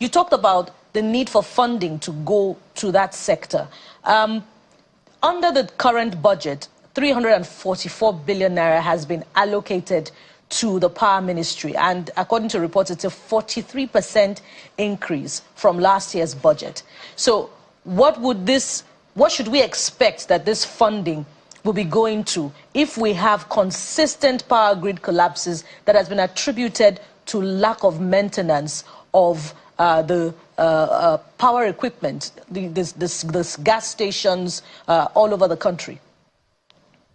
You talked about the need for funding to go to that sector. Under the current budget, 344 billion naira has been allocated to the Power Ministry, and according to reports, it's a 43% increase from last year's budget. So what should we expect that this funding will be going to if we have consistent power grid collapses that has been attributed to lack of maintenance of the power equipment, this gas stations all over the country?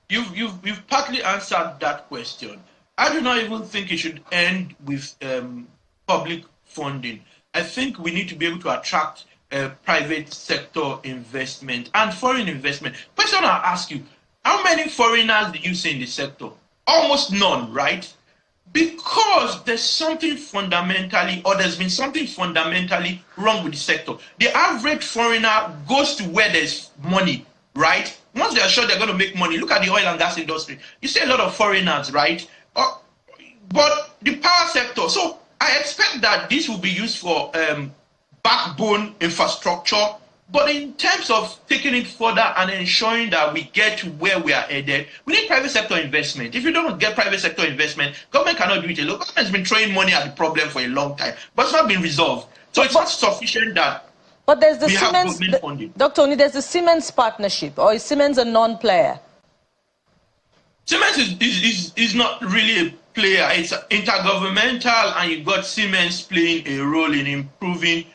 You've partly answered that question. I do not even think it should end with public funding. I think we need to be able to attract private sector investment and foreign investment. Question I'll ask you, how many foreigners do you see in the sector? Almost none, right? Because there's something fundamentally, or there's been something fundamentally wrong with the sector. The average foreigner goes to where there's money, right? Once they are sure they're going to make money, look at the oil and gas industry. You see a lot of foreigners, right? But the power sector, so I expect that this will be used for backbone infrastructure. But in terms of taking it further and ensuring that we get to where we are headed, we need private sector investment. If you don't get private sector investment, government cannot do it alone. Government has been throwing money at the problem for a long time, but it's not been resolved. So it's not sufficient that but there's the we Siemens, have government funding. Dr. Oni, there's the Siemens partnership, or is Siemens a non-player? Siemens is not really a player. It's intergovernmental, and you've got Siemens playing a role in improving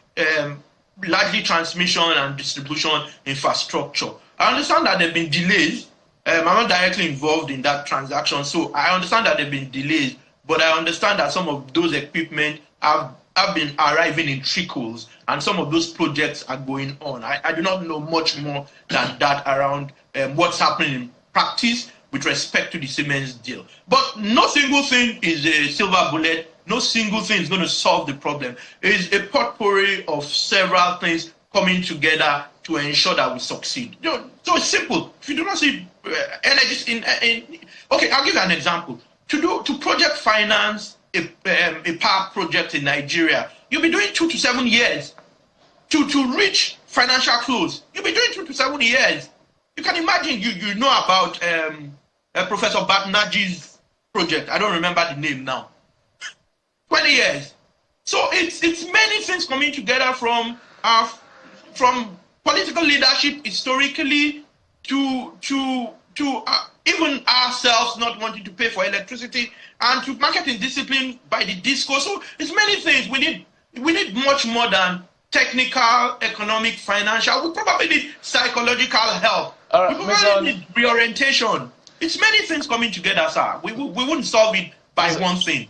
largely transmission and distribution infrastructure. I understand that there have been delays. I'm not directly involved in that transaction, so I understand that there have been delays, but I understand that some of those equipment have been arriving in trickles, and some of those projects are going on. I do not know much more than that around what's happening in practice with respect to the Siemens deal. But no single thing is a silver bullet. No single thing is going to solve the problem. It is a potpourri of several things coming together to ensure that we succeed. So it's simple. If you do not see energy okay, I'll give you an example. To project finance a power project in Nigeria, you'll be doing 2 to 7 years. To reach financial close, you'll be doing 2 to 7 years. You can imagine, you know about Professor Batnaji's project. I don't remember the name now. 20 years. So it's many things coming together from political leadership historically to even ourselves not wanting to pay for electricity, and to marketing discipline by the discourse. So it's many things. We need much more than technical, economic, financial. We probably need psychological help. We probably need reorientation. It's many things coming together, sir. We wouldn't solve it by one thing.